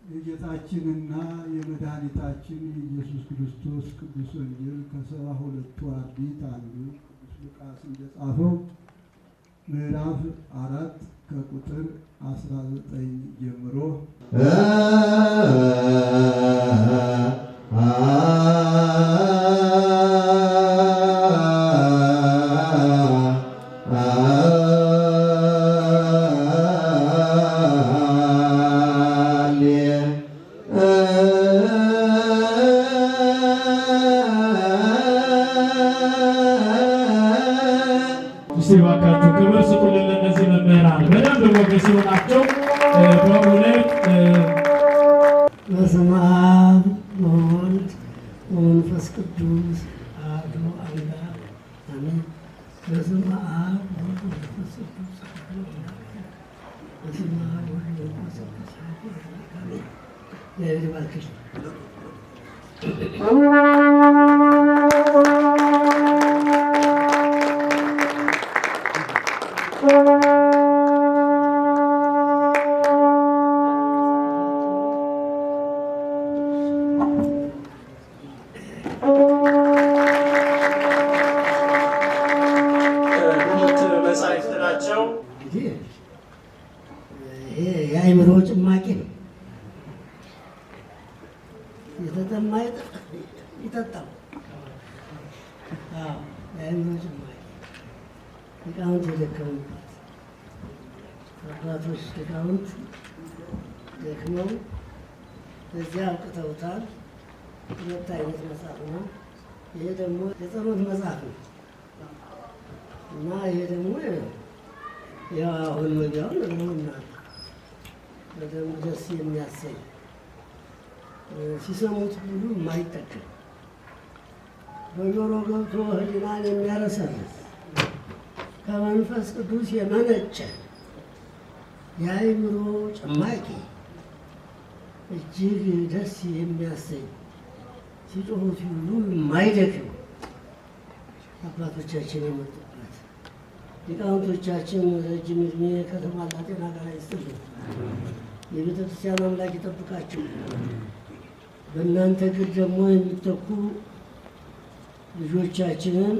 የጌታችንና የመድኃኒታችን የኢየሱስ ክርስቶስ ቅዱስ ወንጌል ከ72ቱ አርድእት አንዱ ቅዱስ ሉቃስ እንደጻፈው ምዕራፍ 4 ከቁጥር 19 ጀምሮ ሲባካችሁ ክብር ስጡልን ለእነዚህ መምህራን በደንብ ሞገስ ይሆናቸው። በእውነት በስመ አብ ወወልድ ወመንፈስ ቅዱስ አሐዱ አምላክ አሜን። በስመ አብ ወወልድ ወመንፈስ ቅዱስ አሐዱ አምላክ በስመ አብ ወወልድ ወመንፈስ ቅዱስ አሐዱ አምላክ አሜን። እግዚአብሔር ይባርክሽ። የአእምሮ ጭማቂ ነው። የተጠማ ይጠጣው። የአእምሮ ጭማቂ ሊቃውንት የደከሙበት አባቶች ሊቃውንት ደክመው እዚያ አውቅተውታል። ሁለት አይነት መጽሐፍ ነው። ይሄ ደግሞ የጸሎት መጽሐፍ ነው እና ይሄ ደግሞ ያው አሁን ወዲያውን ነውና በደንብ ደስ የሚያሰኝ ሲሰሙት ሁሉ የማይጠቅም በጆሮ ገብቶ ሕሊናን የሚያረሰርስ ከመንፈስ ቅዱስ የመነጨ የአእምሮ ጭማቂ እጅግ ደስ የሚያሰኝ ሲጮሁት ሁሉ የማይደክም አባቶቻችን የመጡበት ሊቃውንቶቻችን ረጅም ዕድሜ ከተሟላ ጤና ጋር ይስጥልን። የቤተ ክርስቲያን አምላክ ይጠብቃቸው። በእናንተ እግር ደግሞ የሚተኩ ልጆቻችንን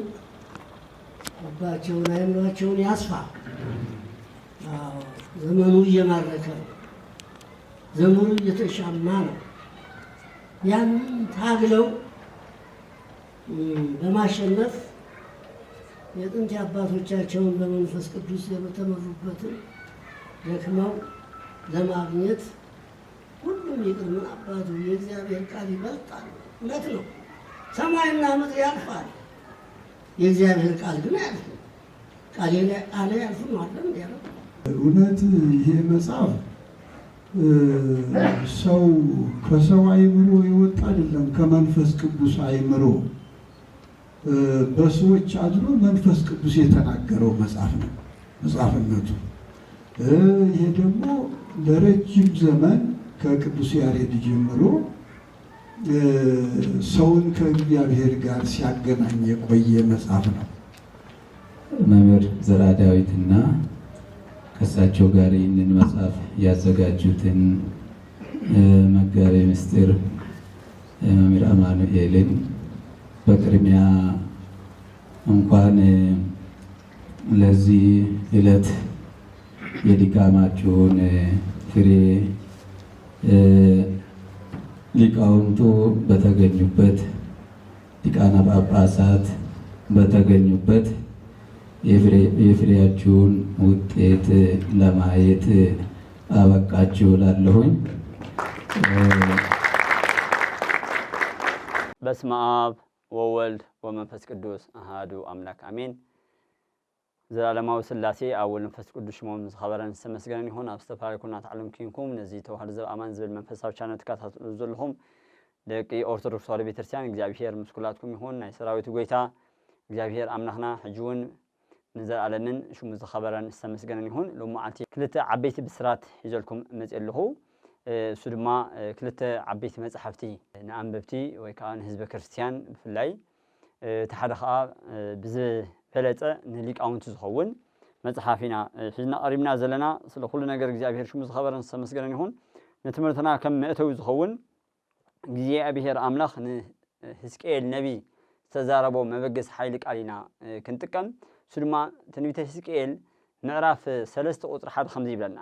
ልባቸውን አእምሯቸውን ያስፋ። ዘመኑ እየማረከ ነው። ዘመኑ እየተሻማ ነው። ያንን ታግለው በማሸነፍ የጥንት አባቶቻቸውን በመንፈስ ቅዱስ የተመሩበትን ደክመው ለማግኘት ሁሉም ይቅር ምን አባቱ የእግዚአብሔር ቃል ይበልጣል። እውነት ነው። ሰማይና ምድር ያልፋል፣ የእግዚአብሔር ቃል ግን አያልፍም። ቃሌ አለ ያልፍም አለም ያለው እውነት ይሄ መጽሐፍ ሰው ከሰው አእምሮ የወጣ አይደለም፣ ከመንፈስ ቅዱስ አእምሮ በሰዎች አድሮ መንፈስ ቅዱስ የተናገረው መጽሐፍ ነው መጽሐፍነቱ። ይሄ ደግሞ ለረጅም ዘመን ከቅዱስ ያሬድ ጀምሮ ሰውን ከእግዚአብሔር ጋር ሲያገናኝ የቆየ መጽሐፍ ነው። መምህር ዘርዓ ዳዊትና ከእሳቸው ጋር ይህንን መጽሐፍ ያዘጋጁትን መጋቤ ምስጢር መምህር አማኑኤልን በቅድሚያ እንኳን ለዚህ ዕለት የድካማችሁን ፍሬ ሊቃውንቱ በተገኙበት ሊቃነ ጳጳሳት በተገኙበት የፍሬያችሁን ውጤት ለማየት አበቃችሁ እላለሁኝ። በስመ አብ ወወልድ ወመንፈስ ቅዱስ አሐዱ አምላክ አሜን። ዘላለማዊ ሥላሴ ኣብ ወልድ መንፈስ ቅዱስ ሽሞም ዝኸበረን ዝተመስገነን ይሁን። ኣብ ዝተፈላለዩ ኩናት ዓለም ኮይንኩም ነዚ ተዋህዶ ዘበኣማን ዝብል መንፈሳዊ ቻነል ትከታተሉ ዘለኹም ደቂ ኦርቶዶክስ ተዋህዶ ቤተክርስቲያን እግዚአብሔር ምስ ኩላትኩም ይሁን። ናይ ሰራዊት ጎይታ እግዚአብሔር ኣምላኽና ሕጂ እውን ንዘለኣለምን ሽሙ ዝኸበረን ዝተመስገነን ይሁን። ሎሚ መዓልቲ ክልተ ዓበይቲ ብስራት ሒዘልኩም መፅእ ኣለኹ። እሱ ድማ ክልተ ዓበይቲ መፅሓፍቲ ንኣንበብቲ ወይ ከዓ ንህዝበ ክርስቲያን ብፍላይ እቲ ሓደ ከዓ ብዝፈለፀ ንሊቃውንቲ ዝኸውን መፅሓፍ ኢና ሒዝና ቀሪብና ዘለና። ስለ ኩሉ ነገር እግዚአብሔር ሽሙ ዝኸበረን ዝተመስገነን ይሁን። نتمرتنا كم مئتو زخون እግዚአብሔር አምላኽ ንሕዝቅኤል ነቢ ዝተዛረቦ መበገስ ሓይሊ ቃሊና ክንጥቀም ስድማ ትንቢተ ሕዝቅኤል ምዕራፍ 3 ቁጥሪ 1 ከምዚ ይብለና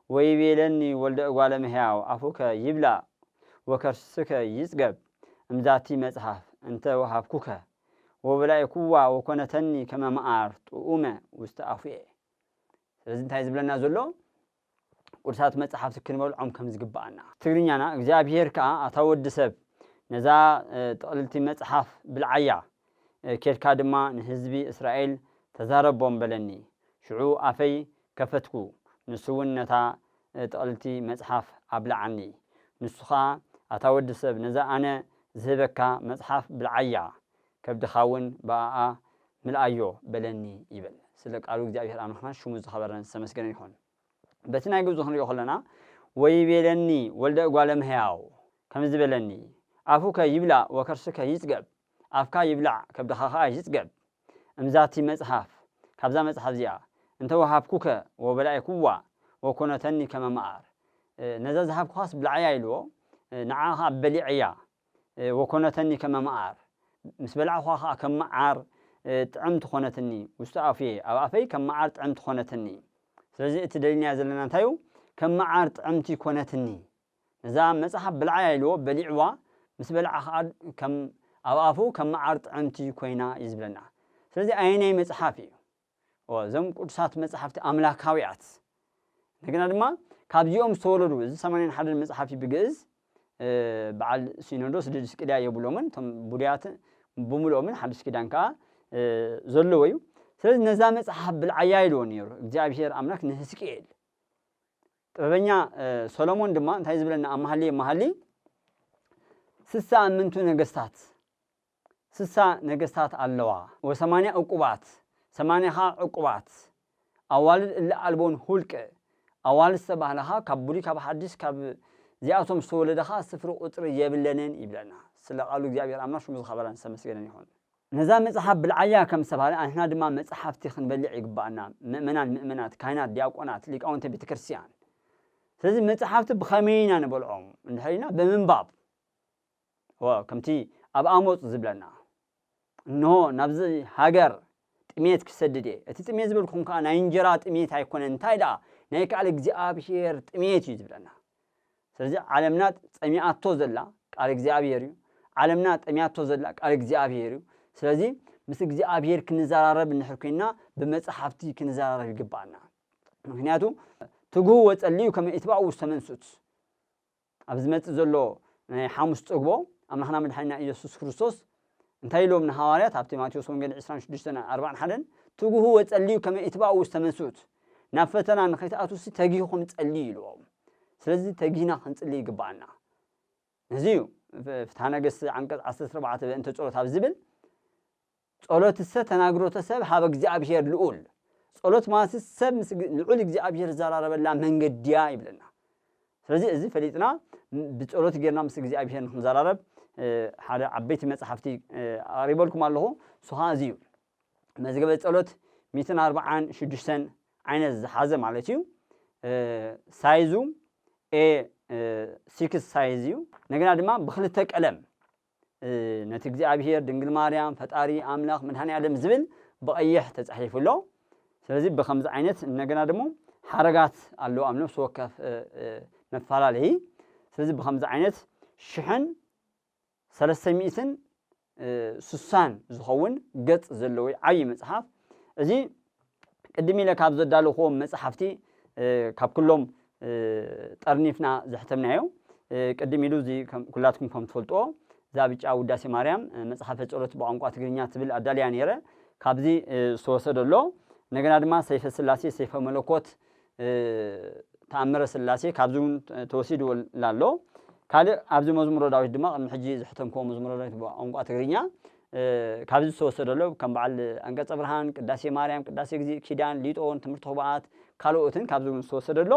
ወይቤለኒ ወልደ እጓለ እመሕያው አፉከ ይብላ ወከርስከ ይጽገብ እምዛቲ መጽሐፍ እንተ ወሃብኩከ ወበላይኩዋ ወኮነተኒ ከመ መዓር ጥዑመ ውስተ አፉየ። ስለዚ እንታይ ዝብለና ዘሎ ቅዱሳት መጽሐፍቲ ክንበልዖም ከም ዝግባአና ትግርኛና እግዚአብሔር ከዓ ኣታ ወዲ ሰብ ነዛ ጥቕልልቲ መጽሓፍ ብልዓያ ኬድካ ድማ ንህዝቢ እስራኤል ተዛረቦም በለኒ ሽዑ ኣፈይ ከፈትኩ ንሱ እውን ነታ ጥቕልልቲ መጽሓፍ ኣብልዓኒ ንሱ ከዓ ኣታ ወዲ ሰብ ነዛ ኣነ ዝህበካ መጽሓፍ ብልዓያ ከብድኻ እውን ብኣኣ ምልኣዮ በለኒ ይብል። ስለ ቃሉ እግዚአብሔር ኣምላኽና ሽሙ ዝኸበረን ዝተመስገነ ይኹን። በቲ ናይ ግብፁ ክንሪኦ ከለና ወይቤለኒ ወልደ እጓለ እመሕያው ከም ዝበለኒ አፉከ ይብላ ወከርስከ ይጽገብ ኣፍካ ይብላዕ ከብድኻ ከዓ ይጽገብ እምዛቲ መጽሓፍ ካብዛ መጽሓፍ እዚኣ እንተ ወሃብኩከ ወበላይኩዋ ወኮነተኒ ከመ መዓር ነዛ ዝሃብኩኻስ ብልዓያ ኢልዎ ንዓኻ ከዓ በሊዕያ ወኮነተኒ ከመ መዓር ምስ በላዕኻ ከዓ ከም መዓር ጥዕምቲ ኮነትኒ ውስተ ኣፍየ ኣብ ኣፈይ ከም መዓር ጥዕምቲ ኮነትኒ። ስለዚ እቲ ደሊና ዘለና እንታዩ ከም መዓር ጥዕምቲ ኮነትኒ ነዛ መጽሓፍ ብልዓያ ኢልዎ በሊዕዋ ምስ በልዓ ከዓ ከም ኣብ ኣፉ ከም መዓር ጥዕምቲ ኮይና እዩ ዝብለና። ስለዚ ኣየናይ መጽሓፍ እዩ? እዞም ቅዱሳት መጽሓፍቲ ኣምላካውያት እንደገና ድማ ካብዚኦም ዝተወለዱ እዚ 81 መጽሓፍ ብግእዝ በዓል ሲኖዶስ ድድስ ቅድያ የብሎምን እቶም ቡድያት ብምልኦምን ሓድሽ ኪዳን ከዓ ዘለዎ እዩ። ስለዚ ነዛ መጽሓፍ ብልዓያ ኢልዎ ነይሩ እግዚአብሔር ኣምላክ ንሕዝቅኤል። ጥበበኛ ሰሎሞን ድማ እንታይ ዝብለና ኣብ መሃሊ 60 እምንቱ ነገስታት 60 ነገስታት ኣለዋ ወ80 ዕቁባት 80 ዕቁባት ኣዋልድ እለ ኣልቦን ሁልቅ ኣዋልድ ዝተባህለኻ ካብ ብሉይ ካብ ሓድሽ ካብ እዚኣቶም ዝተወለደኻ ስፍሪ ቁጥሪ የብለንን ይብለና። ስለ ቃሉ እግዚአብሔር ኣምላክ ሽሙ ዝኸበረን ዝተመስገነን ይኹን። ነዛ መጽሐፍ ብልዓያ ከም ዝተባህለ ኣንሕና ድማ መጽሓፍቲ ክንበልዕ ይግባአና ምእመናት ካህናት ዲያቆናት ሊቃውንተ ቤተ ክርስቲያን። ስለዚ መጽሓፍቲ ብኸመይና ንበልዖም እንድሕሪና ብምንባብ ከምቲ ኣብ ኣሞጽ ዝብለና እንሆ ናብዚ ሃገር ጥሜት ክሰድድ እየ እቲ ጥሜት ዝብልኩም ከዓ ናይ እንጀራ ጥሜት ኣይኮነን እንታይ ደኣ ናይ ቃል እግዚአብሔር ጥሜት እዩ ዝብለና። ስለዚ ዓለምና ፀሚኣቶ ዘላ ቃል እግዚአብሔር እዩ ዓለምና ጠሚያቶ ዘላ ቃል እግዚአብሔር እዩ። ስለዚ ምስ እግዚአብሔር ክንዘራረብ እንድሕር ኮይና ብመጽሓፍቲ ክንዘራረብ ይግባአና። ምክንያቱ ትጉህ ወጸልዩ ከመ ኢትባኡ ውስተ መንሱት ኣብ ዝመጽእ ዘሎ ናይ ሓሙስ ጽግቦ ኣምላኽና መድሓኒና ኢየሱስ ክርስቶስ እንታይ ኢሎም ንሐዋርያት ኣብ ማቴዎስ ወንጌል 26:41 ትጉህ ወጸልዩ ከመ ኢትባኡ ውስተ መንሱት ናብ ፈተና ንኸይትኣትዉ ተጊኹም ጸልዩ ኢልዎም። ስለዚ ተጊህና ክንጽልይ ይግባአና። እዚ እዩ ፍትሐ ነገሥት አንቀጽ 14 በእንተ ጸሎት ኣብ ዝብል ጸሎት ሰብ ተናግሮተ ሰብ ሃበ እግዚአብሔር ልዑል ጸሎት ማለት ሰብ ምስ ልዑል እግዚአብሔር ዘራረበላ መንገድያ ይብለና። ስለዚ እዚ ፈሊጥና ብጸሎት ጌርና ምስ እግዚአብሔር ንክንዘራረብ ሓደ ዓበይቲ መጽሓፍቲ ኣቅሪበልኩም ኣለኹ። ሱኻ እዚ እዩ መዝገበ ጸሎት 146 ዓይነት ዝሓዘ ማለት እዩ። ሳይዙ A6 ሳይዝ እዩ። ነገና ድማ ብክልተ ቀለም ነቲ እግዚአብሔር ድንግል ማርያም ፈጣሪ ኣምላኽ መድኃኔ ዓለም ዝብል ብቀይሕ ተጻሒፉሎ። ስለዚ በከምዚ ዓይነት ነገና ደግሞ ሓረጋት ኣለዎ ኣብ ነፍሲ ወከፍ መፈላለይ። ስለዚ በከምዚ ዓይነት 1360 ዝኸውን ገጽ ዘለዎ ዓብይ መጽሓፍ እዚ ቅድም ኢለ ካብ ዘዳለኹዎም መጽሓፍቲ ካብ ኩሎም ጠርኒፍና ዘሕተምናዮ ቅድም ኢሉ እዚ ኩላትኩም ከም ትፈልጥዎ እዛ ብጫ ውዳሴ ማርያም መጽሓፈ ጸሎት ብቋንቋ ትግርኛ ትብል ኣዳልያ ነይረ ካብዚ ዝተወሰደሎ። ነገና ድማ ሰይፈ ስላሴ ሰይፈ መለኮት ተኣምረ ስላሴ ካብዚ እውን ተወሲዱ ኣሎ። ካልእ ኣብዚ መዝሙረ ዳዊት ድማ ቅድሚ ሕጂ ዝሕተምክዎ መዝሙረ ዳዊት ብቋንቋ ትግርኛ ካብዚ ዝተወሰደሎ ከም በዓል አንቀጸ ብርሃን ቅዳሴ ማርያም ቅዳሴ እግዚእ ኪዳን ሊጦን ትምህርቲ ኽቡኣት ካልኦትን ካብዚ እውን ዝተወሰደሎ።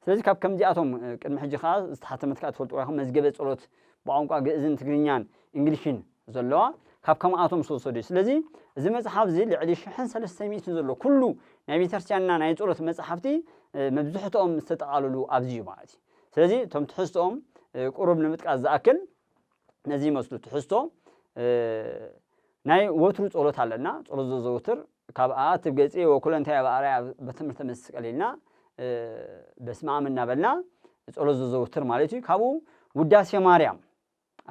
ስለዚ ካብ ከምዚኣቶም ቅድሚ ሕጂ ከዓ ዝተሓተመት ከዓ ትፈልጥዎ ኢኹም መዝገበ ጸሎት ብቋንቋ ግእዝን ትግርኛን እንግሊሽን ዘለዋ ካብ ከምኣቶም ዝተወሰዱ እዩ። ስለዚ እዚ መጽሓፍ እዚ ልዕሊ 1300 ዘሎ ኩሉ ናይ ቤተክርስትያንና ናይ ጸሎት መጽሓፍቲ መብዛሕትኦም ዝተጠቃለሉ ኣብዚ እዩ ማለት እዩ። ስለዚህ ቶም ትሕዝቶኦም ቁሩብ ንምጥቃስ ዝኣክል ነዚ ይመስሉ ትሕዝቶ ናይ ወትሩ ጸሎት ኣለና ጸሎት ዘዘውትር ካብኣ ትገጺ ወኩለንታይ በአርያ በትምህርተ መስቀል ኢልና በስመ አብ እናበልና ጸሎት ዘዘውትር ማለት እዩ ካብኡ ውዳሴ ማርያም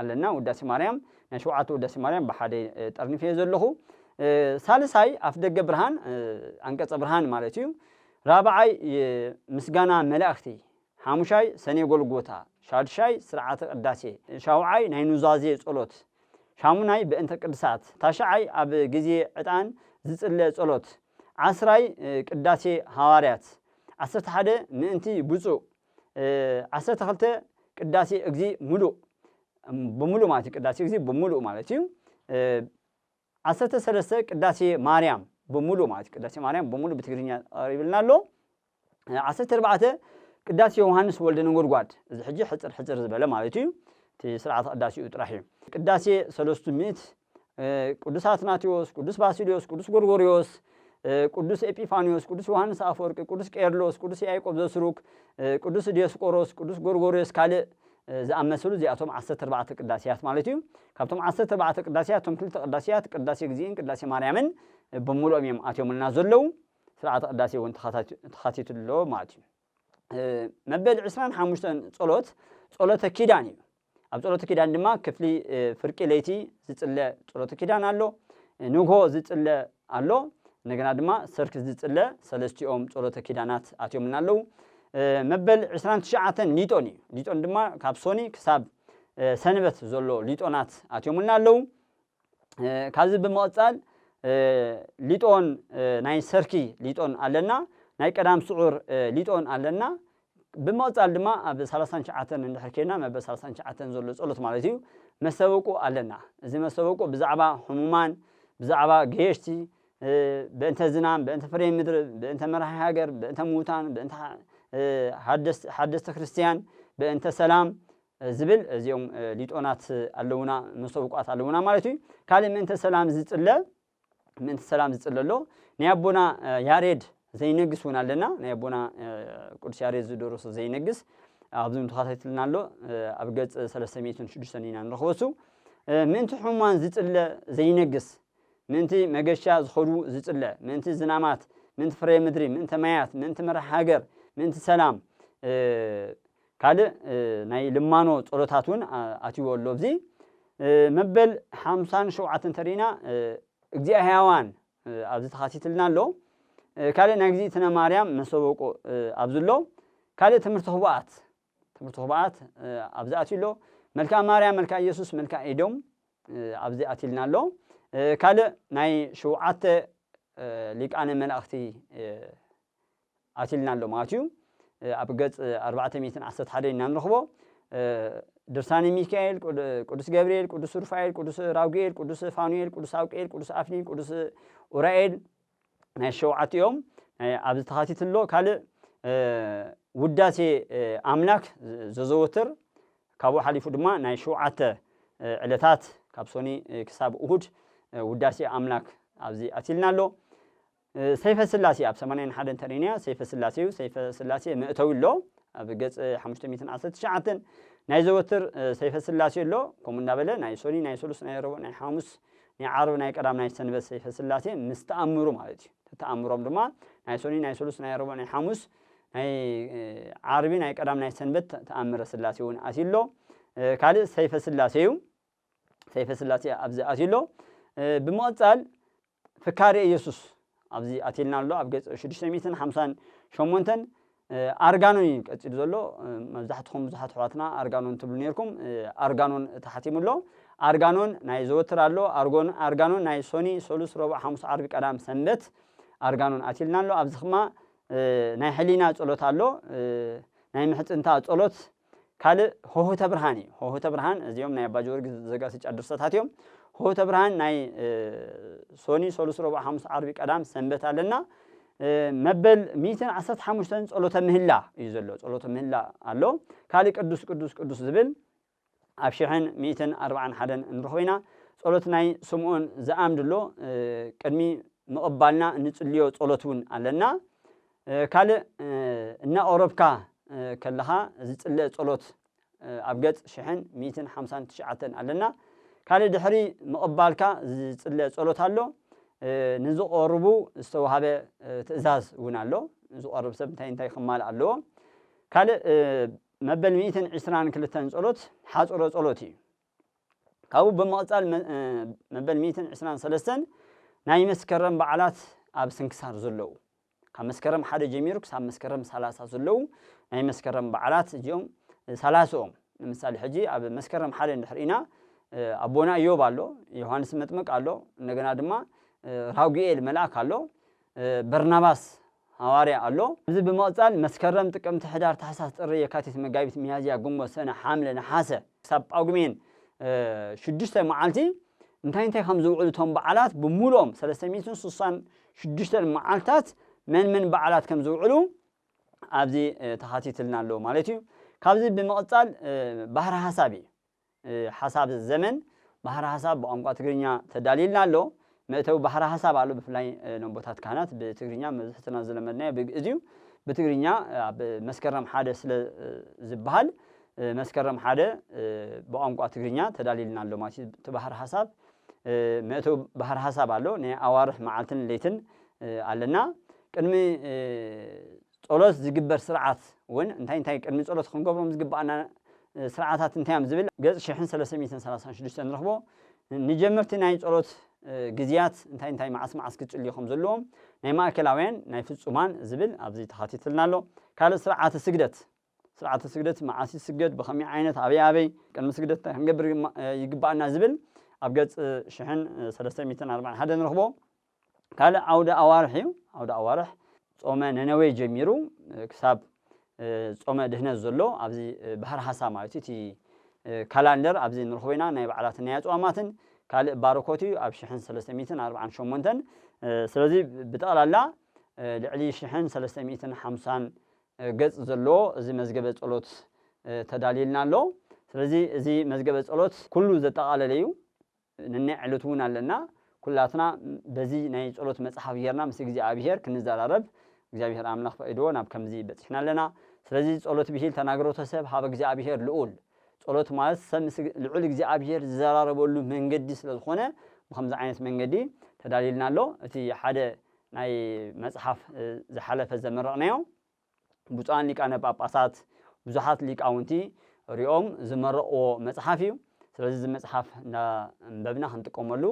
ኣለና ውዳሴ ማርያም ናይ ሸውዓተ ውዳሴ ማርያም ብሓደ ጠርኒፈ ዘለኹ ሳልሳይ ኣፍ ደገ ብርሃን አንቀጸ ብርሃን ማለት እዩ ራብዓይ ምስጋና መላእክቲ ሓሙሻይ ሰኔ ጎልጎታ ሻድሻይ ስርዓተ ቅዳሴ ሻውዓይ ናይ ኑዛዜ ጸሎት ሻሙናይ በእንተ ቅድሳት ታሻዓይ ኣብ ግዜ ዕጣን ዝጽለ ጸሎት ዓስራይ ቅዳሴ ሐዋርያት 11 ምእንቲ ብፁዕ 12 ቅዳሴ እግዚ ሙሉእ በሙሉእ ማለት ቅዳሴ እግዚ በሙሉእ ማለት እዩ 13 ቅዳሴ ማርያም በሙሉእ ማለት ቅዳሴ ማርያም በሙሉእ በትግርኛ ቀሪብልና ኣሎ 14 ቅዳሴ ዮሐንስ ወልደ ነጎድጓድ እዚ ሕጂ ሕፅር ዝበለ ማለት እዩ እቲ ስርዓተ ቅዳሴኡ ጥራሕ እዩ ቅዳሴ 300 ቅዱስ አትናቴዎስ ቅዱስ ባሲሊዮስ ቅዱስ ጎርጎርዮስ ቅዱስ ኤጲፋኒዮስ ቅዱስ ዮሐንስ አፈወርቅ ቅዱስ ቄርሎስ ቅዱስ ያዕቆብ ዘስሩግ ቅዱስ ዲዮስቆሮስ ቅዱስ ጎርጎርዮስ ካልእ ዝኣመሰሉ እዚኣቶም 14 ቅዳሴያት ማለት እዩ ካብቶም 14 ቅዳሴያት ቶም ክልተ ቅዳሴያት ቅዳሴ እግዚእን ቅዳሴ ማርያምን በሙሉኦም እዮም ኣትዮምልና ዘለዉ ስርዓተ ቅዳሴ እውን ተኻቲቱሎ ማለት እዩ መበል 25 ጸሎት ጸሎተ ኪዳን እዩ ኣብ ጸሎተ ኪዳን ድማ ክፍሊ ፍርቂ ለይቲ ዝጽለ ጸሎተ ኪዳን ኣሎ ንግሆ ዝጽለ ኣሎ እንደገና ድማ ሰርክ ዝጽለ ሰለስቲኦም ጸሎተ ኪዳናት ኣትዮምልና ኣለዉ መበል 29 ሊጦን እዩ ሊጦን ድማ ካብ ሶኒ ክሳብ ሰንበት ዘሎ ሊጦናት ኣትዮምልና ኣለዉ ካብዚ ብምቕጻል ሊጦን ናይ ሰርኪ ሊጦን ኣለና ናይ ቀዳም ስዑር ሊጦን ኣለና ብምቕጻል ድማ ኣብ 39 እንድሕር ከይድና መበል 39 ዘሎ ጸሎት ማለት እዩ መሰበቁ ኣለና እዚ መሰበቁ ብዛዕባ ሕሙማን ብዛዕባ ገየሽቲ በእንተ ዝናም በእንተ ፍሬ ምድሪ በእንተ መራሒ ሃገር በእንተ ምዉታን በእንተ ሓደስተ ክርስቲያን በእንተ ሰላም ዝብል እዚኦም ሊጦናት ኣለውና መሰበቋት ኣለውና ማለት እዩ ካልእ ምእንተ ሰላም ዝጽለ ኣሎ ናይ ኣቦና ያሬድ ዘይነግስ እውን ኣለና ናይ ኣቦና ቅዱስ ያሬድ ዝደረሶ ዘይነግስ ኣብዚ ተኸታቲልና ኣሎ ኣብ ገጽ 306 ኢና ንረኽበሱ ምእንቲ ሕሙማን ዝጽለ ዘይነግስ ምእንቲ መገሻ ዝኸዱ ዝጽለ ምእንቲ ዝናማት ምእንቲ ፍሬ ምድሪ ምእንቲ ማያት ምእንቲ መራሒ ሃገር ምእንቲ ሰላም ካልእ ናይ ልማኖ ጸሎታት እውን ኣትይዎ ኣሎ ኣብዚ መበል 57 እንተሪእና እግዚአ ሕያዋን ኣብዚ ተኻቲትልና ኣሎ ካልእ ናይ እግዚእትነ ማርያም መሰበቆ ኣብዚ ኣሎ ካልእ ትምህርቲ ህቡኣት ኣብዚ ኣትዩ ኣሎ መልክዓ ማርያም መልክዓ ኢየሱስ መልክዓ ኤዶም ኣብዚ ኣትይልና ኣሎ ካልእ ናይ 7 ሊቃነ መላእክቲ ኣትይልና ኣሎ ማለት እዩ ኣብ ገጽ 411 ኢና ንረኽቦ ድርሳነ ሚካኤል ቅዱስ ገብርኤል ቅዱስ ሩፋኤል ቅዱስ ራጉኤል ቅዱስ ፋኑኤል ቅዱስ አውቄል ቅዱስ አፍኒን ቅዱስ ኡራኤል ናይ 7 እዮም ኣብዚ ተኻቲትሎ ካልእ ውዳሴ ኣምላክ ዘዘወትር ካብኡ ሓሊፉ ድማ ናይ 7 ዕለታት ካብ ሶኒ ክሳብ እሁድ ውዳሴ ኣምላክ ኣብዚ ኣትይልና ኣሎ ሰይፈ ስላሴ ኣብ 81 እንተሪእና ሰይፈ ስላሴ እዩ ሰይፈ ስላሴ ምእተዊ ኣሎ ኣብ ገጽ 519 ናይ ዘወትር ሰይፈ ስላሴ ኣሎ ከምኡ እንዳበለ ናይ ሶኒ ናይ ሰሉስ ናይ ረቡዕ ናይ ሐሙስ ናይ ዓርብ ናይ ቀዳም ናይ ሰንበት ሰይፈ ስላሴ ምስ ተኣምሩ ማለት እዩ ተኣምሮም ድማ ናይ ሶኒ ናይ ሰሉስ ናይ ረቡዕ ናይ ሐሙስ ናይ ዓርቢ ናይ ቀዳም ናይ ሰንበት ተኣምረ ስላሴ እውን ኣትይሎ ካልእ ሰይፈ ስላሴ እዩ ሰይፈ ስላሴ ኣብዚ ኣትይሎ ብምቕጻል ፍካሬ ኢየሱስ ኣብዚ ኣትይልና ኣሎ ኣብ ገጽ 658 ኣርጋኖን እዩ ቀፂሉ ዘሎ መብዛሕትኩም ብዙሓት ኣሕዋትና ኣርጋኖን ትብሉ ነርኩም ኣርጋኖን ተሓቲሙሎ ኣርጋኖን ናይ ዘወትር ኣሎ ኣርጋኖን ናይ ሶኒ ሰሉስ ረቡዕ ሐሙስ ዓርቢ ቀዳም ሰንበት ኣርጋኖን ኣትይልና ኣሎ ኣብዚ ድማ ናይ ሕሊና ጸሎት ኣሎ ናይ ምሕጽንታ ጸሎት ካልእ ሆህተ ብርሃን እዩ ሆህተ ብርሃን እዚኦም ናይ ኣባ ጊዮርጊስ ዘጋስጫ ድርሰታት እዮም ሆህተ ብርሃን ናይ ሶኒ ሰሉስ ረቡዕ ሐሙስ ዓርቢ ቀዳም ሰንበት ኣለና መበል 115 ጸሎተ ምህላ እዩ ዘሎ ጸሎተ ምህላ ኣሎ ካልእ ቅዱስ ቅዱስ ቅዱስ ዝብል ኣብ 141 እንረኽቦ ኢና ጸሎት ናይ ስምዖን ዝኣምድሎ ቅድሚ ምቕባልና እንጽልዮ ጸሎት እውን ኣለና ካልእ እናቆረብካ ከለኻ ዝጽለ ጸሎት ኣብ ገጽ 159 ኣለና ካልእ ድሕሪ ምቕባልካ ዝጽለ ጸሎት ኣሎ ንዝቐርቡ ዝተዋሃበ ትእዛዝ እውን ኣሎ ዝቐርብ ሰብ እንታይ ክማልእ ኣለዎ ካልእ መበል 122 ጸሎት ሓጹረ ጸሎት እዩ ካብኡ ብምቕጻል መበል 123 ናይ መስከረም በዓላት ኣብ ስንክሳር ዘለዉ ካብ መስከረም 1 ጀሚሩ ክሳብ መስከረም 30 ዘለዉ ናይ መስከረም በዓላት እዚኦም 30ኦም ለምሳሌ ሕጂ ኣብ መስከረም 1 እንድሕሪና ኣቦና ኢዮብ ኣሎ ዮሐንስ መጥምቅ ኣሎ እንደገና ድማ ራጉኤል መልአክ ኣሎ በርናባስ ሐዋርያ ኣሎ እዚ ብምቕጻል መስከረም ጥቅምቲ ሕዳር ታሕሳስ ጥሪ የካቲት መጋቢት ሚያዝያ ግንቦት ሰነ ሓምለ ነሓሰ ክሳብ ጳጉሜን 6 መዓልቲ እንታይ ከም ዝውዕሉ ቶም በዓላት ብሙሉኦም 366 መዓልታት ምን በዓላት ከም ዝውዕሉ ኣብዚ ተኻቲትልና ኣሎ ማለት እዩ ካብዚ ብምቕጻል ባህረ ሐሳብ ሓሳብ ዘመን ባህረ ሐሳብ በቋንቋ ትግርኛ ተዳሊልና ኣሎ መእተው ባህረ ሐሳብ ኣሎ ብፍላይ ነቦታት ካህናት በትግርኛ መዝሕትና ዘለመድናዮ ብግእዝ እዩ በትግርኛ ኣብ መስከረም 1 ስለ ዝበሃል መስከረም 1 በቋንቋ ትግርኛ ተዳሊልና ኣሎ ማለት እዩ ባህረ ሐሳብ መእተው ባህረ ሐሳብ ኣሎ ናይ ኣዋርሕ መዓልትን ለይትን ኣለና ቅድሚ ጸሎት ዝግበር ስርዓት እውን እንታይ ቅድሚ ጸሎት ክንገብሮም ዝግባአና ስርዓታት እንታይም ዝብል ገጽ 1336 ንረኽቦ ንጀመርቲ ናይ ጸሎት ግዚያት እንታይ ማዓስ ክጽልዩ ከም ዘለዎም ናይ ማእከላውያን ናይ ፍጹማን ዝብል ኣብዚ ተኻቲትልና ኣሎ ካልእ ስርዓተ ስግደት ማዓስ ይስገድ ብኸመይ ዓይነት ኣበይ ቅድሚ ስግደት ክንገብር ይግባአና ዝብል ኣብ ገጽ 1341 ንረኽቦ ካልእ ዓውደ ኣዋርሕ እዩ ዓውደ ኣዋርሕ ጾመ ነነዌ ጀሚሩ ክሳብ ጾመ ድህነት ዘሎ ኣብዚ ባህረ ሐሳብ ማለት እቲ ካላንደር ኣብዚ ንረኽቦ ኢና ናይ በዓላትን ናይ ኣጽዋማትን ካልእ ባረኮት እዩ ኣብ 1348 ስለዚ ብጠቕላላ ልዕሊ 1350 ገጽ ዘለዎ እዚ መዝገበ ጸሎት ተዳሊልና ኣሎ ስለዚ እዚ መዝገበ ጸሎት ኩሉ ዘጠቓለለ እዩ ነናይ ዕለት እውን ኣለና ኩላትና በዚ ናይ ጸሎት መጽሓፍ ጌርና ምስ እግዚኣብሔር ክንዘራረብ እግዚአብሔር አምላክ ፈቅዶ ናብ ከምዚ በጽሕና ኣለና ስለዚ ጸሎት ብሂል ተናግሮተ ሰብ ሃበ እግዚአብሔር ልዑል ጸሎት ማለት ሰብ ልዑል እግዚአብሔር ዝዘራረበሉ መንገዲ ስለዝኾነ በከምዚ ዓይነት መንገዲ ተዳሊልና ኣሎ እቲ ሓደ ናይ መጽሓፍ ዝሓለፈ ዘመረቕናዮ ብፁዓን ሊቃነ ጳጳሳት ብዙሓት ሊቃውንቲ ሪኦም ዝመረቕዎ መጽሓፍ እዩ ስለዚ እዚ መጽሓፍ እንበብና ክንጥቀመሉ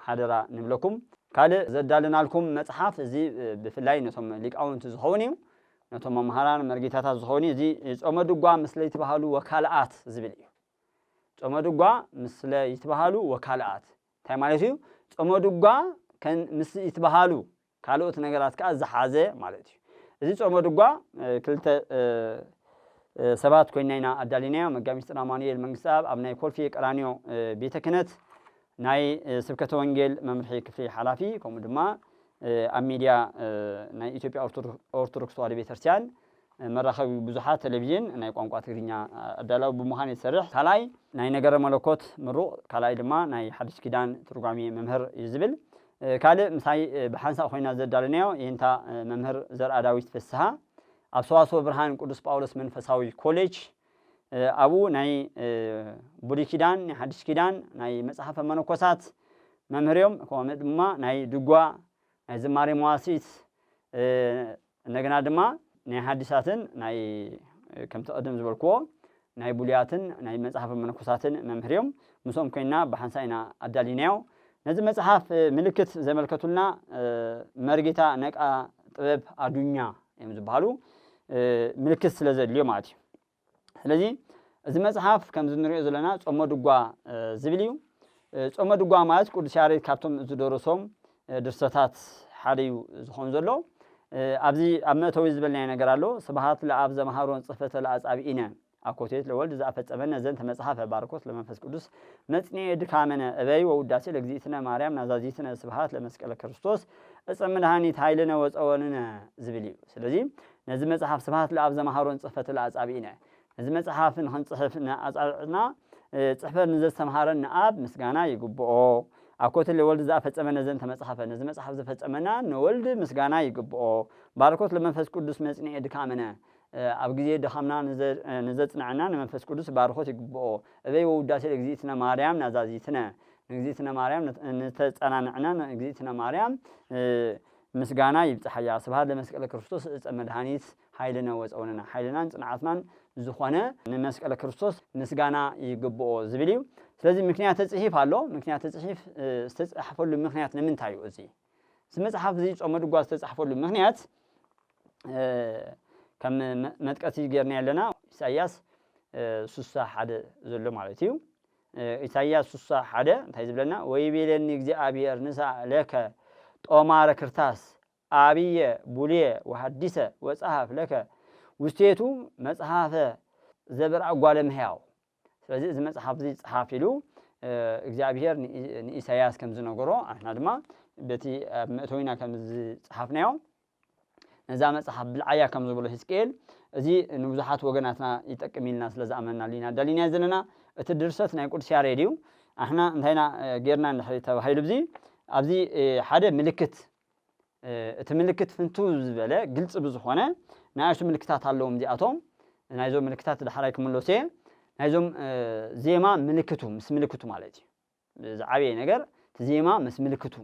ሓደራ ንብለኩም ካልእ ዘዳልናልኩም መጽሓፍ እዚ ብፍላይ ነቶም ሊቃውንቲ ዝኸውን እዩ ነቶም መምሃራን መርጌታታት ዝኸውን እዚ ጾመ ድጓ ምስለ ይትበሃሉ ወካልኣት ዝብል እዩ ጾመ ድጓ ምስለ ይትበሃሉ ወካልኣት እንታይ ማለት እዩ ጾመ ድጓ ምስ ይትበሃሉ ካልኦት ነገራት ከዓ ዝሓዘ ማለት እዩ እዚ ጾመ ድጓ ክልተ ሰባት ኮይና ኣዳሊናዮ መጋቢ ምስጢር ኣማኑኤል መንግስቲ ኣብ ናይ ኮልፌ ቀራኒዮ ቤተ ክህነት ናይ ስብከተ ወንጌል መምርሒ ክፍሊ ሓላፊ ከምኡ ድማ ኣብ ሚድያ ናይ ኢትዮጵያ ኦርቶዶክስ ተዋህዶ ቤተክርስቲያን መራኸቢ ብዙሓት ቴሌቪዥን ናይ ቋንቋ ትግርኛ ኣዳላዊ ብምዃን ይሰርሕ ካልኣይ ናይ ነገረ መለኮት ምሩቕ ካልኣይ ድማ ናይ ሓድሽ ኪዳን ትርጓሜ መምህር እዩ ዝብል ካልእ ምሳይ ብሓንሳእ ኮይና ዘዳልናዮ ይንታ መምህር ዘርአ ዳዊት ፍስሓ ኣብ ሰዋስወ ብርሃን ቅዱስ ጳውሎስ መንፈሳዊ ኮሌጅ ኣብኡ ናይ ብሉይ ኪዳን ናይ ሓድሽ ኪዳን ናይ መጽሓፈ መነኮሳት መምህርዮም ከምኡ ድማ ናይ ድጓ ናይ ዝማሬ መዋሲት እንደገና ድማ ናይ ሓዲሳትን ናይ ከምቲ ቀደም ዝበልክዎ ናይ ብሉያትን ናይ መጽሓፈ መነኮሳትን መምህርዮም ምሶም ኮይና ብሓንሳእ ኢና ኣዳሊናዮ ነዚ መጽሓፍ ምልክት ዘመልከቱልና መርጌታ ነቃ ጥበብ ኣዱኛ እዮም ዝበሃሉ ምልክት ስለ ዘድልዮ ማለት እዩ ስለዚ እዚ መጽሓፍ ከም ዝንሪኦ ዘለና ጾመ ድጓ ዝብል እዩ ጾመ ድጓ ማለት ቅዱስ ያሬድ ካብቶም ዝደረሶም ድርሰታት ሓደ እዩ ዝኾን ዘሎ ኣብዚ ኣብ መእተዊ ዝበልናዮ ነገር ኣሎ ስብሃት ለአብ ዘመሃሮን ጽሕፈተ ለአጻብኢነ አኮቴት ለወልድ ዘአፈጸመነ ዘንተ መጽሐፈ ባርኮት ለመንፈስ ቅዱስ መጽንዔ ድካመነ እበይ ወውዳሴ ለእግዚእትነ ማርያም ናዛዚትነ ስብሃት ለመስቀለ ክርስቶስ እፀ መድኃኒት ኃይልነ ወፀወንነ ዝብል እዩ ስለዚ ነዚ መጽሐፍ ስብሃት ለአብ ዘመሃሮን ጽሕፈተ ለአጻብኢነ ነዚ መጽሐፍ ንኽንጽሕፍ ንኣጻብዕና ጽሕፈት ንዘስተምሃረን ንኣብ ምስጋና ይግብኦ አኮቴት ለወልድ ዘአፈጸመነ ዘንተ መጽሐፈ ነዚ መጽሐፍ ዘፈጸመና ንወልድ ምስጋና ይግብኦ ባርኮት ለመንፈስ ቅዱስ መጽንዔ ድካመነ ኣብ ግዜ ድኻምና ንዘጽንዐና ንመንፈስ ቅዱስ ባርኾት ይግብኦ እበይ ወውዳሴ ለእግዚእትነ ማርያም ናዛዚትነ ንእግዚእትነ ማርያም ንተጸናንዕና ንእግዚእትነ ማርያም ምስጋና ይብጽሐያ ስብሐት ለመስቀለ ክርስቶስ ዕፀ መድኃኒት ኃይልነ ወፀውንና ኃይልናን ጽንዓትናን ዝኾነ ንመስቀለ ክርስቶስ ምስጋና ይግብኦ ዝብል እዩ። ስለዚ ምክንያት ተጽሒፍ ኣሎ። ምክንያት ተጽሒፍ ዝተጻሕፈሉ ምክንያት ንምንታይ እዩ? እዚ መጽሓፍ እዚ ጾመ ድጓ ዝተጻሕፈሉ ምክንያት ከም መጥቀሲ ጌርና ያለና ኢሳይያስ 61 ዘሎ ማለት እዩ። ኢሳይያስ 61 እንታይ ዝብለና ወይቤለኒ እግዚአብሔር ንሳእ ለከ ጦማረ ክርታስ አብየ ቡልየ ወሐዲሰ ወጸሐፍ ለከ ውስቴቱ መጽሐፈ ዘብርአ ጓለ እምሕያው። ስለዚህ እዚ መጽሐፍ እዚ ጽሓፍ ኢሉ እግዚአብሔር ንኢሳይያስ ከም ዝነገሮ ኣሕና ድማ በቲ መእተዊና ከም ዝጽሓፍናዮ ነዛ መጽሐፍ ብልዓያ ከም ዝብሎ ሕዝቅኤል እዚ ንብዙሓት ወገናትና ይጠቅም ኢልና ስለዝኣመና ሊና ዳሊና ዘለና እቲ ድርሰት ናይ ቅዱስ ያሬድ እዩ። ኣሕና እንታይና ጌርና ተባሂሉ ብዚ ኣብዚ ሓደ ምልክት እቲ ምልክት ፍንቱ ዝበለ ግልጽ ብዝኾነ ናይሱ ምልክታት ኣለዎም እዚኣቶም ናይዞም ምልክታት ዳሕራይ ክምለሴ ናይዞም ዜማ ምልክቱ ምስ ምልክቱ ማለት እዩ ዝዓበየ ነገር እቲ ዜማ ምስ ምልክቱ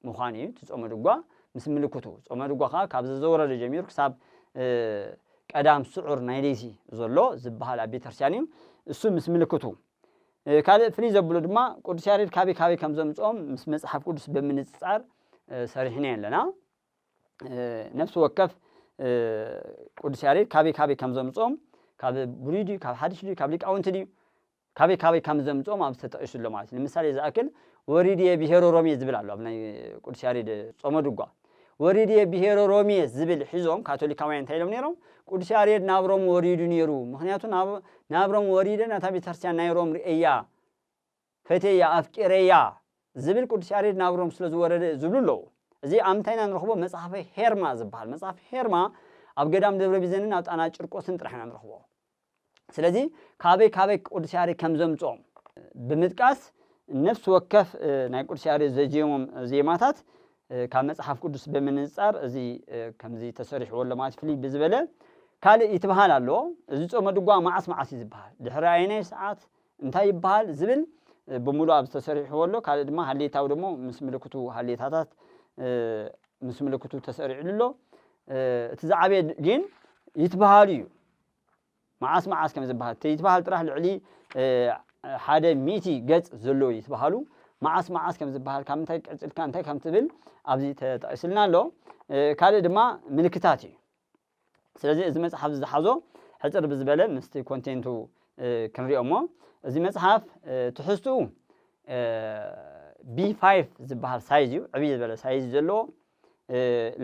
ምዃኑ እዩ። እቲ ጾመ ድጓ ምስ ምልክቱ ጾመ ድጓ ከዓ ካብ ዘወረደ ጀሚሩ ክሳብ ቀዳም ስዑር ናይ ለይቲ ዘሎ ዝበሃል ኣብ ቤተክርስትያን እዩ። እሱ ምስ ምልክቱ ካልእ ፍልይ ዘብሎ ድማ ቅዱስ ያሬድ ካበይ ካበይ ከም ዘምጽኦም ምስ መጽሓፍ ቅዱስ ብምንጽጻር ሰሪሕና ኣለና። ነፍሲ ወከፍ ቅዱስ ያሬድ ካበይ ካበይ ከም ዘምጽኦም ካብ ብሉይ ድዩ ካብ ሓድሽ ድዩ ካብ ሊቃውንቲ ድዩ ካበይ ካበይ ከም ዘምጽኦም ኣብ ተጠቂሱሎ ማለት እዩ። ንምሳሌ ዝኣክል ወሪድየ ብሄሮ ሮሜ ዝብል ኣሎ ኣብ ናይ ቅዱስ ያሬድ ጾመ ድጓ ወሪድየ ብሄሮ ሮሜ ዝብል ሒዞም ካቶሊካውያን እንታይ ኢሎም ነይሮም ቅዱስ ያሬድ ናብ ሮም ወሪዱ ነይሩ ምክንያቱ ናብ ሮም ወሪደ ናታ ቤተክርስትያን ናይ ሮም ርእያ ፈተያ ኣፍቂረያ ዝብል ቅዱስ ያሬድ ናብ ሮም ስለ ዝወረደ ዝብሉ ኣለዉ። እዚ ኣብ ምንታይና ንረኽቦ መጽሓፈ ሄርማ ዝበሃል መጽሓፍ ሄርማ ኣብ ገዳም ደብረ ቢዘንን ኣብ ጣና ጭርቆስን ጥራሕና ንረኽቦ። ስለዚ ካበይ ካበይ ቅዱስ ያሬድ ከም ዘምጽኦም ብምጥቃስ ነፍሲ ወከፍ ናይ ቅዱስ ያሬድ ዘጀሞም ዜማታት ካብ መጽሓፍ ቅዱስ ብምንጻር እዚ ከምዚ ተሰሪሕዎ ኣሎ ማለት ፍልይ ብዝበለ ካልእ ይትበሃል ኣሎ። እዚ ጾመ ድጓ መዓስ መዓስ እዩ ዝበሃል ድሕሪ ኣይናይ ሰዓት እንታይ ይበሃል ዝብል ብምሉእ ኣብ ተሰሪሕዎ ኣሎ። ካልእ ድማ ሃሌታዊ ደሞ ምስ ምልክቱ ሃሌታታት ምስ ምልክቱ ተሰሪዕሉ ኣሎ። እቲ ዝዓበየ ግን ይትበሃል እዩ መዓስ መዓስ ከም ዝበሃል ይትበሃል ጥራሕ ልዕሊ ሓደ ሚእቲ ገጽ ዘለዎ ይትበሃሉ መዓስ መዓስ ከም ዝበሃል ካብ ምንታይ ቀጽልካ እንታይ ከም ትብል ኣብዚ ተጠቂስልና ኣሎ። ካልእ ድማ ምልክታት እዩ። ስለዚ እዚ መጽሓፍ ዝሓዞ ሕፅር ብዝበለ ምስቲ ኮንቴንቱ ክንሪኦ እሞ እዚ መጽሓፍ ትሕዝትኡ B5 ዝበሃል ሳይዝ እዩ ዕብይ ዝበለ ሳይዝ ዘለዎ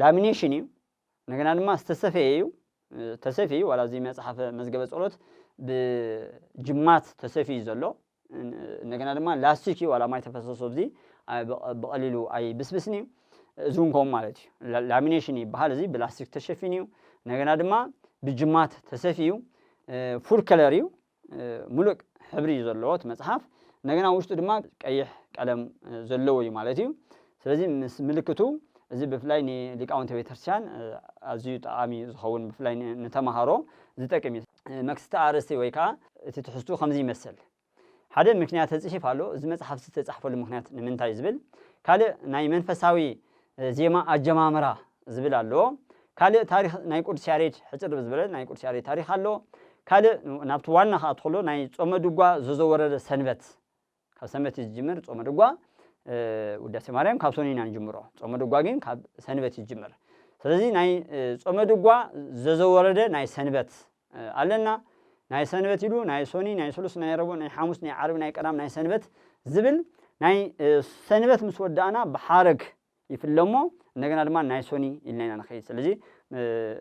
ላሚኔሽን እዩ እንደገና ድማ ዝተሰፈየ እዩ ተሰፊዩ ዋላ እዚ መጽሓፍ መዝገበ ጸሎት ብጅማት ተሰፊዩ ዘሎ እንደገና ድማ ላስቲክ እዩ ዋላ ማይ ተፈሰሶ እዚ ብቐሊሉ ኣይብስብስን እዩ እዚ እውን ከምኡ ማለት እዩ ላሚኔሽን ይበሃል እዚ ብላስቲክ ተሸፊኑ እዩ እንደገና ድማ ብጅማት ተሰፊዩ ፉል ከለር እዩ ሙሉእ ሕብሪ እዩ ዘለዎ እቲ መጽሓፍ እንደገና ውሽጡ ድማ ቀይሕ ቀለም ዘለዎ እዩ ማለት እዩ። ስለዚ ምስ ምልክቱ እዚ ብፍላይ ንሊቃውንቲ ቤተክርስትያን ኣዝዩ ጠቃሚ ዝኸውን ብፍላይ ንተምሃሮ ዝጠቅም እዩ። መክስቲ ኣርእስቲ ወይ ከዓ እቲ ትሕዝቱ ከምዚ ይመስል ሓደ ምክንያት ተጽሒፍ ኣሎ። እዚ መጽሓፍ ዝተጻሕፈሉ ምክንያት ንምንታይ ዝብል ካልእ ናይ መንፈሳዊ ዜማ ኣጀማምራ ዝብል ኣሎ። ካልእ ታሪክ ናይ ቅዱስ ያሬድ ሕፅር ብዝበለ ናይ ቅዱስ ያሬድ ታሪክ ኣሎ። ካልእ ናብቲ ዋና ከዓ ትኸሎ ናይ ጾመ ድጓ ዘዘወረደ ሰንበት ካብ ሰንበት ዝጅምር ጾመ ድጓ ውዳሴ ማርያም ካብ ሶኒ ኢና ንጅምሮ ጾመ ድጓ ግን ካብ ሰንበት ይጅምር። ስለዚ ናይ ጾመ ድጓ ዘዘወረደ ናይ ሰንበት ኣለና ናይ ሰንበት ኢሉ ናይ ሶኒ ናይ ሰሉስ ናይ ረቡዕ ናይ ሐሙስ ናይ ዓርብ ናይ ቀዳም ናይ ሰንበት ዝብል ናይ ሰንበት ምስ ወዳእና ብሓረግ ይፍለሞ እንደገና ድማ ናይ ሶኒ ኢልና ኢና ንኸይድ። ስለዚ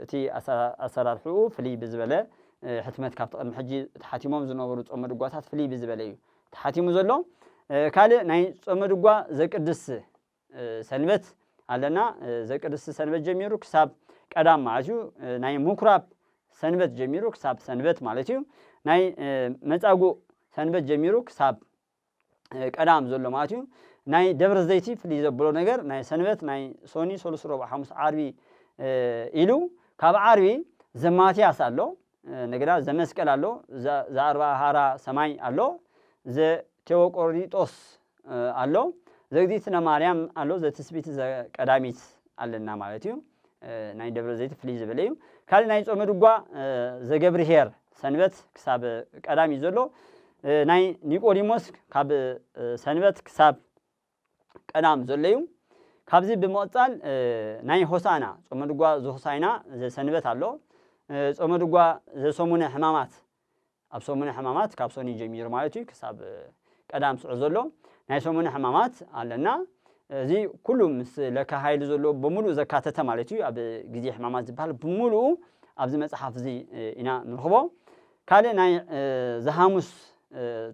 እቲ ኣሰራርሕኡ ፍልይ ብዝበለ ሕትመት ካብ ተቐድሚ ሕጂ ተሓቲሞም ዝነበሩ ጾመ ድጓታት ፍልይ ብዝበለ እዩ ተሓቲሙ ዘሎ። ካልእ ናይ ጾመ ድጓ ዘቅድስ ሰንበት ኣለና። ዘቅድስ ሰንበት ጀሚሩ ክሳብ ቀዳም ማለት እዩ። ናይ ምኩራብ ሰንበት ጀሚሩ ክሳብ ሰንበት ማለት እዩ። ናይ መጻጉዕ ሰንበት ጀሚሩ ክሳብ ቀዳም ዘሎ ማለት እዩ። ናይ ደብረ ዘይቲ ፍልይ ዘብሎ ነገር ናይ ሰንበት ናይ ሶኒ ሰሉስ ረቡዕ ሐሙስ ዓርቢ ኢሉ ካብ ዓርቢ ዘማትያስ ኣሎ እንደገና ዘመስቀል ኣሎ ዘአርባ ሃራ ሰማይ ኣሎ ዘቴዎቆሪጦስ ኣሎ ዘግዝእትነ ማርያም ኣሎ ዘትስቢት ዘቀዳሚት ኣለና ማለት እዩ ናይ ደብረ ዘይት ፍልይ ዝበለ እዩ ካልእ ናይ ጾመ ድጓ ዘገብርሄር ሰንበት ክሳብ ቀዳሚ ዘሎ ናይ ኒቆዲሞስ ካብ ሰንበት ክሳብ ቀዳም ዘሎ እዩ ካብዚ ብምቕፃል ናይ ሆሳና ጾመ ድጓ ዘሆሳይና ዘሰንበት ኣሎ ጾመ ድጓ ዘሰሙነ ሕማማት ኣብ ሰሙነ ሕማማት ካብ ሶኒ ጀሚሩ ማለት እዩ ክሳብ ቀዳም ስዑ ዘሎ ናይ ሰሙነ ሕማማት ኣለና እዚ ኩሉ ምስ ለካ ሃይሊ ዘሎ ብምሉእ ዘካተተ ማለት እዩ ኣብ ግዜ ሕማማት ዝበሃል ብምሉኡ ኣብዚ መጽሓፍ እዚ ኢና ንረኽቦ ካልእ ናይ ዘሐሙስ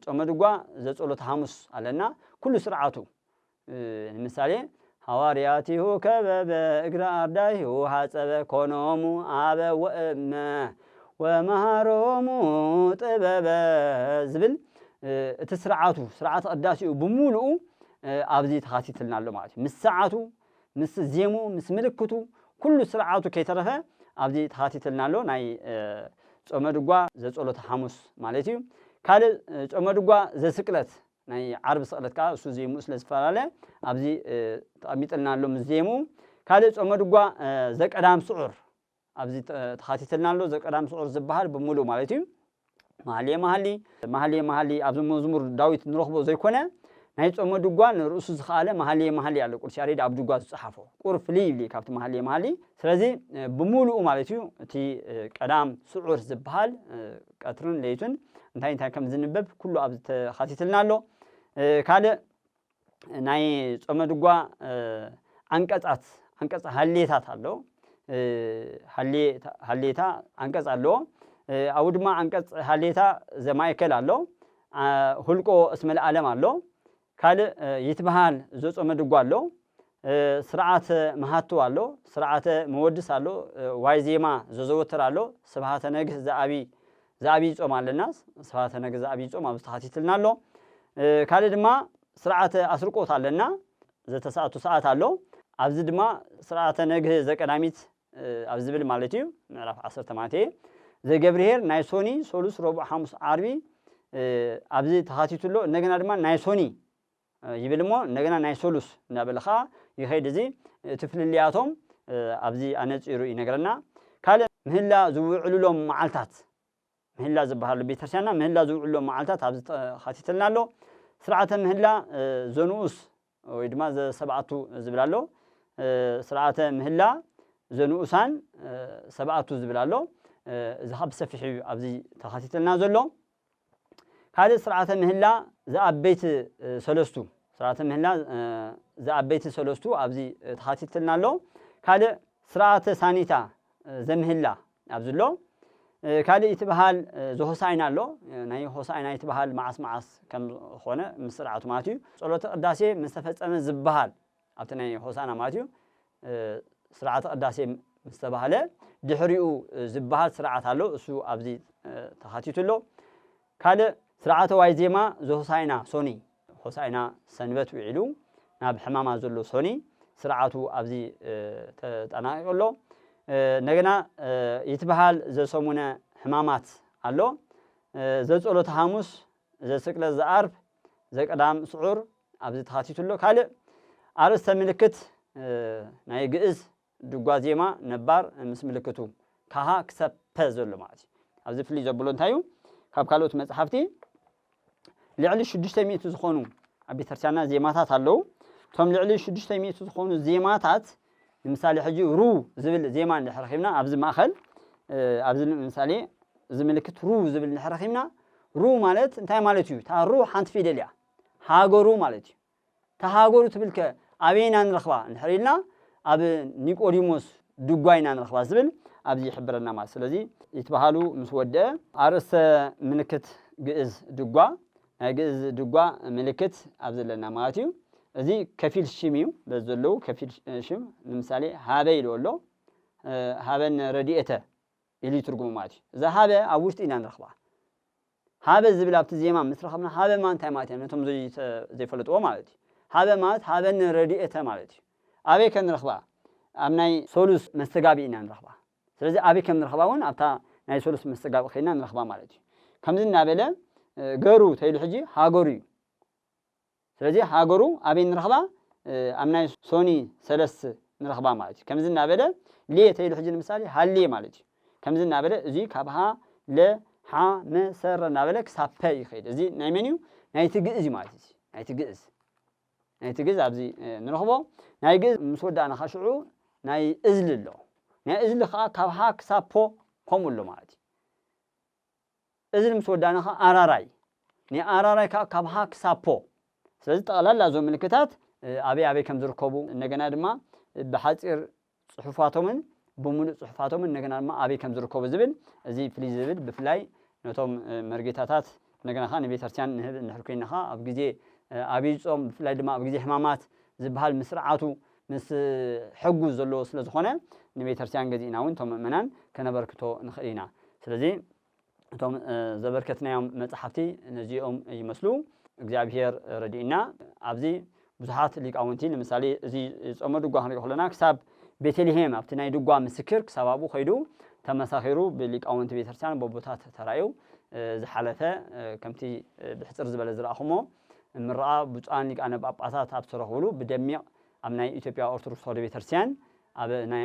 ጾመ ድጓ ዘጸሎተ ሐሙስ ኣለና ኩሉ ስርዓቱ ንምሳሌ ሐዋርያቲሁ ከበበ እግረ አርዳኢሁ ሐፀበ ኮኖሙ አበ ወእመ ወመሃሮሙ ጥበበ ዝብል እቲ ስርዓቱ ስርዓት ቅዳሴኡ ብምሉኡ ኣብዚ ተኻቲትልና ኣሎ ማለት እዩ ምስ ሰዓቱ ምስ ዜሙ ምስ ምልክቱ ኩሉ ስርዓቱ ከይተረፈ ኣብዚ ተኻቲትልና ኣሎ ናይ ጾመ ድጓ ዘጸሎተ ሐሙስ ማለት እዩ ካልእ ጾመ ድጓ ዘስቅለት ናይ ዓርቢ ስቕለት ከዓ እሱ ዜሙ ስለ ዝፈላለ ኣብዚ ተቐሚጥልና ኣሎ ምስ ዜሙ ካልእ ጾመ ድጓ ዘቀዳም ስዑር ኣብዚ ተኻቲትልና ኣሎ ዘቀዳም ስዑር ዝበሃል ብምሉእ ማለት እዩ መሃልየ ኣብዚ መዝሙር ዳዊት ንረኽቦ ዘይኮነ ናይ ጾመ ድጓ ንርእሱ ዝኸኣለ መሃልየ ኣሎ ቅዱስ ያሬድ ኣብ ድጓ ዝፀሓፎ ቁር ፍልይ ይብል ካብቲ መሃልየ ስለዚ ብምሉኡ ማለት እዩ እቲ ቀዳም ስዑር ዝበሃል ቀትርን ለይቱን እንታይ ከም ዝንበብ ኩሉ ኣብዚ ተኻቲትልና ኣሎ ካልእ ናይ ጾመ ድጓ አንቀጽ ሃሌታት ኣሎ ሃሌታ አንቀጽ ኣለዎ ኣብኡ ድማ አንቀጽ ሃሌታ ዘማእከል ኣሎ ሁልቆ እስመ ለዓለም ኣሎ ካልእ ይትበሃል ዘጾመ ድጓ ኣሎ ስርዓተ መሃቶ ኣሎ ስርዓተ መወድስ ኣሎ ዋይ ዜማ ዘዘወትር ኣሎ ስብሃተ ነግህ ዘአብይ ጾም ኣለና ስብሃተ ነግህ ዘአብይ ጾም ኣብዚ ተኻቲትልና ኣሎ ካልእ ድማ ስርዓተ አስርቆት ኣለና ዘተሰዓቱ ሰዓት ኣሎ ኣብዚ ድማ ስርዓተ ነግህ ዘቀዳሚት ኣብ ዝብል ማለት እዩ ምዕራፍ 10 ማለት እዩ ዘገብርሄር ናይ ሶኒ ሶሉስ ረቡዕ ሐሙስ ዓርቢ ኣብዚ ተኻቲትሎ እንደገና ድማ ናይ ሶኒ ይብል እሞ እንደገና ናይ ሶሉስ እናበለኻ ይኸይድ እዚ እቲ ፍልልያቶም ኣብዚ ኣነፂሩ ይነግረና ካልእ ምህላ ዝውዕሉሎም መዓልታት ምህላ ዝበሃሉ ቤተክርስትያንና ምህላ ዝውዕሉሎም መዓልታት ኣብዚ ተኻቲትልና ኣሎ ስርዓተ ምህላ ዘንኡስ ወይ ድማ ዘሰብዓቱ ዝብል ኣሎ ስርዓተ ምህላ ዘንኡሳን ሰብዓቱ ዝብል ኣሎ እዚ ካብ ሰፊሕ እዩ ኣብዚ ተኻቲትልና ዘሎ ካልእ ስርዓተ ምህላ ዘአበይቲ ሰለስቱ ስርዓተ ምህላ ዘአበይቲ ሰለስቱ ኣብዚ ተኻቲትልና ኣሎ ካልእ ስርዓተ ሳኒታ ዘምህላ ኣብዚ ኣሎ ካልእ ይትበሃል ዘሆሳይና ኣሎ ናይ ሆሳይና ይትበሃል መዓስ ከም ዝኾነ ምስ ስርዓቱ ማለት እዩ ጸሎተ ቅዳሴ ምስ ተፈጸመ ዝበሃል ኣብቲ ናይ ሆሳና ማለት እዩ ስርዓተ ቅዳሴ ምስ ተባሃለ ድሕሪኡ ዝበሃል ስርዓት ኣሎ እሱ ኣብዚ ተኻቲቱሎ ካልእ ስርዓተ ዋይ ዜማ ዘሆሳይና ሶኒ ሆሳይና ሰንበት ውዒሉ ናብ ሕማማ ዘሎ ሶኒ ስርዓቱ ኣብዚ ተጠናቂቁሎ እንደገና ይትበሃል ዘሰሙነ ሕማማት ኣሎ ዘጸሎተ ሐሙስ ዘስቅለት ዘአርብ ዘቀዳም ስዑር ኣብዚ ተኻቲቱሎ ካልእ ኣርእስተ ምልክት ናይ ግእዝ ድጓ ዜማ ነባር ምስ ምልክቱ ካሃ ክሳብ ፐ ዘሎ ማለት እዩ ኣብዚ ፍልይ ዘብሎ እንታይ እዩ ካብ ካልኦት መጽሓፍቲ ልዕሊ 600 ዝኾኑ ኣብ ቤተክርስትያንና ዜማታት ኣለዉ እቶም ልዕሊ 600 ዝኾኑ ዜማታት ንምሳሌ ሕጂ ሩ ዝብል ዜማ እንድሕር ረኺብና ኣብዚ ማእኸል ኣብዚ ምሳሌ እዚ ምልክት ሩ ዝብል እንድሕር ረኺብና ሩ ማለት እንታይ ማለት እዩ እታ ሩ ሓንቲ ፊደል እያ ሃገሩ ማለት እዩ እታ ሃገሩ ትብልከ ኣበይና ንረኽባ እንድሕር ኢልና ኣብ ኒቆዲሞስ ድጓ ኢና ንረኽባ ዝብል ኣብዚ ይሕብረና ማለት ስለዚ ይትበሃሉ ምስ ወድአ ኣርእስተ ምልክት ግእዝ ድጓ ናይ ግእዝ ድጓ ምልክት ኣብ ዘለና ማለት እዩ እዚ ከፊል ሽም እዩ በዘለው ከፊል ሽም ንምሳሌ ሃበ ኢሉ ኣሎ ሃበን ረድኤተ ኢሉ ትርጉሙ ማለት እዩ እዛ ሃበ ኣብ ውሽጢ ኢና ንረኽባ ሃበ ዝብል ኣብቲ ዜማ ምስ ረኸብና ሃበ ማለት እንታይ ማለት እዩ ነቶም ዘይፈለጥዎ ማለት እዩ ሃበ ማለት ሃበን ረድኤተ ማለት እዩ ኣበይ ከ ንረኽባ ኣብ ናይ ሶሉስ መስተጋቢ ኢና ንረኽባ ስለዚህ ኣበይ ከም ንረኽባውን ኣብታ ናይ ሰሉስ መስተጋብእ ኸይድና ንረኽባ ማለት እዩ ከምዚ እናበለ ገሩ ተይሉ ሕጂ ሃገሩ እዩ ስለዚ ሃገሩ ኣበይ ንረኽባ ኣብ ናይ ሶኒ 3 ንረኽባ ማለት እዩ ከምዚ እናበለ ሌ ተይሉ ሕጂ ንምሳሌ ሃሌ ማለት እዩ ከምዚ እናበለ እዙይ ካብ ሃ ለ ሓ መሰረ እናበለ ክሳብ ፐ ይኸይድ እዚ ናይ መን እዩ ናይቲ ግእዝ እዩ ማለት እዩ ናይቲ ግእዝ ኣብዚ ንረኽቦ ናይ ግእዝ ምስ ወዳእና ኸሽዑ ናይ እዝሊ ኣሎ ናይ እዝሊ ከዓ ካብ ሃ ክሳብ ፖ ከምኡ ኣሎ ማለት እዩ እዝሊ ምስ ወዳእና ከዓ ኣራራይ ናይ ኣራራይ ከዓ ካብ ሃ ክሳብ ፖ ስለዚ ጠቕላላ እዞም ምልክታት ኣበይ ከም ዝርከቡ እንደገና ድማ ብሓፂር ፅሑፋቶምን ብሙሉእ ፅሑፋቶምን እንደገና ድማ ኣበይ ከም ዝርከቡ ዝብል እዚ ፍልይ ዝብል ብፍላይ ነቶም መርጌታታት እንደገና ከዓ ንቤተክርስትያን ንሕር ኮይንና ከዓ ኣብ ግዜ ዓብይ ጾም ብፍላይ ድማ ኣብ ግዜ ሕማማት ዝበሃል ምስርዓቱ ምስ ሕጉዝ ዘለዎ ስለ ዝኾነ ንቤተክርስትያን ገዚእና እውን እቶም ምእመናን ከነበርክቶ ንኽእል ኢና ስለዚ እቶም ዘበርከትናዮም መፅሓፍቲ ነዚኦም ይመስሉ እግዚኣብሔር ረዲእና ኣብዚ ብዙሓት ሊቃውንቲ ለምሳሌ እዚ ጾመ ድጓ ክንሪኦ ከለና ክሳብ ቤተልሔም ኣብቲ ናይ ድጓ ምስክር ክሳብ ኣብኡ ኸይዱ ተመሳኺሩ ብሊቃውንቲ ቤተክርስትያን ቦቦታት ተራእዩ ዝሓለፈ ከምቲ ብሕፅር ዝበለ ዝረኣኹሞ ምርኣ ብፁዓን ሊቃነ ጳጳሳት ኣብ ዝተረኽብሉ ብደሚቕ ኣብ ናይ ኢትዮጵያ ኦርቶዶክስ ተዋህዶ ቤተክርስትያን ኣብ ናይ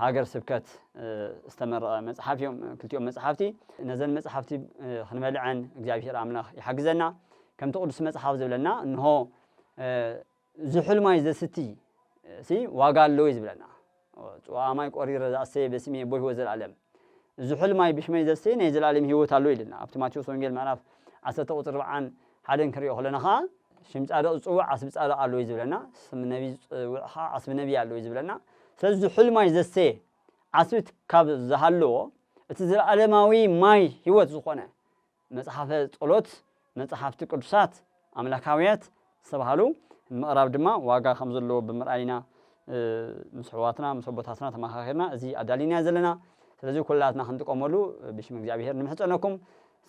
ሃገር ስብከት ዝተመረቐ መፅሓፍ እዮም ክልቲኦም መፅሓፍቲ ነዘን መፅሓፍቲ ክንበልዐን እግዚኣብሔር ኣምላኽ ይሓግዘና ከምቲ ቅዱስ መፅሓፍ ዝብለና እንሆ ዝሑል ማይ ዘስቲ ዋጋ ኣለዎ ዝብለና ጽዋ ማይ ቆሪረ ዝኣሰየ በስሜ ቦ ህይወት ዘለዓለም ዝሑል ማይ ብሽመይ ዘሰየ ናይ ዘለዓለም ህይወት ኣሎ ይልና ኣብቲ ማቴዎስ ወንጌል ምዕራፍ 10 ቁፅሪ 41 ክንሪኦ ከለና ከዓ ሽም ጻድቕ ዝፅውዕ ዓስቢ ጻድቕ ኣለዎ ዝብለና ስም ነቢ ዝፅውዕ ከዓ ዓስቢ ነቢ ኣለዎ ዝብለና ስለዚ ዝሑል ማይ ዘሰየ ዓስቢ ካብ ዝሃለዎ እቲ ዘለዓለማዊ ማይ ህይወት ዝኾነ መጽሓፈ ጸሎት መጽሓፍቲ ቅዱሳት ኣምላካውያት ዝተባሃሉ ምቕራብ ድማ ዋጋ ከም ዘለዎ ብምርኣይና ምስ ሕዋትና ምስ ኣቦታትና ተመኻኺርና እዚ ኣዳሊና ዘለና ስለዚ ኩላትና ክንጥቀመሉ ብሽም እግዚኣብሔር ንምሕፀነኩም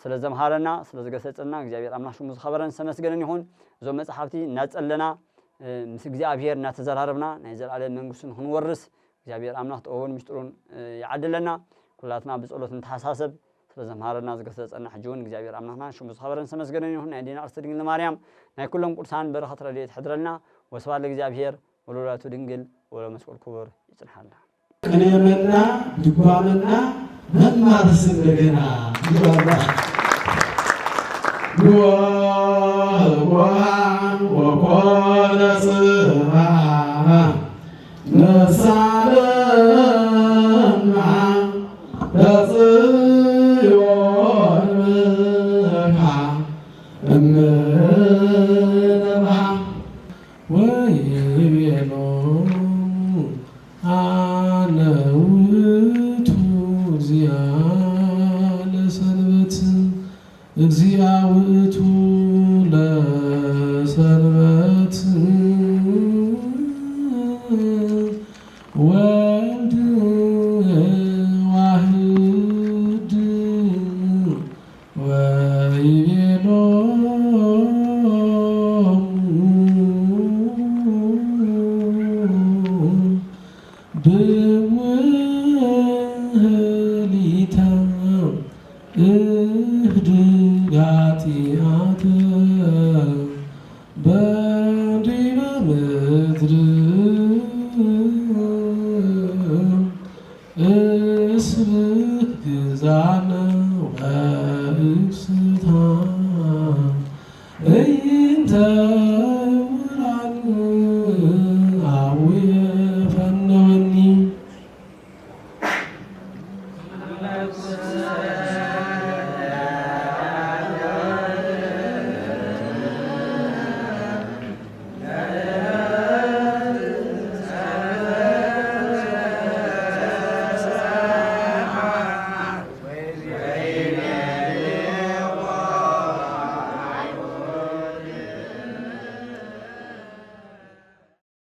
ስለ ዘምሃረና ስለ ዝገሰፀና እግዚኣብሔር ኣምላኽ ሽሙ ዝኸበረን ዝተመስገነን ይኹን እዞም መፅሓፍቲ እናፀለና ምስ እግዚኣብሔር እናተዘራረብና ናይ ዘለዓለም መንግስቱን ክንወርስ እግዚአብሔር አምላክ ጥበቡን ምስጢሩን ያዕድለና ኩላትና በጸሎት እንተሐሳሰብ ስለዘምሃረና ዝገሰጸና ሕጂውን እግዚአብሔር አምላክና ሽሙ ዝኸበረን ተመስገነን ይሁን አይዲና አርሰ ድንግል ማርያም ናይ ኩሎም ቅዱሳን በረኸት ረድኤት ሕድረልና ወስብሐት ለእግዚአብሔር ወለወላዲቱ ድንግል ወለመስቀሉ ክቡር ይጽንሐልና ቅኔምና ድጓምና መማርስ እንደገና ይባላል ወኮነ ጽባህ ነሳለማ ለጽዮን ምካ እምነባ ወይቤሎ አነ ውእቱ እግዚአ ለሰንበት እግዚአ ውእቱ ለሰንበት ወልድ ዋህድ ወይቤሎ ብውህሊታ እህድጋቲአተ በዲበ ምድር እስብክ ግዛነ ወእክስታ እንተ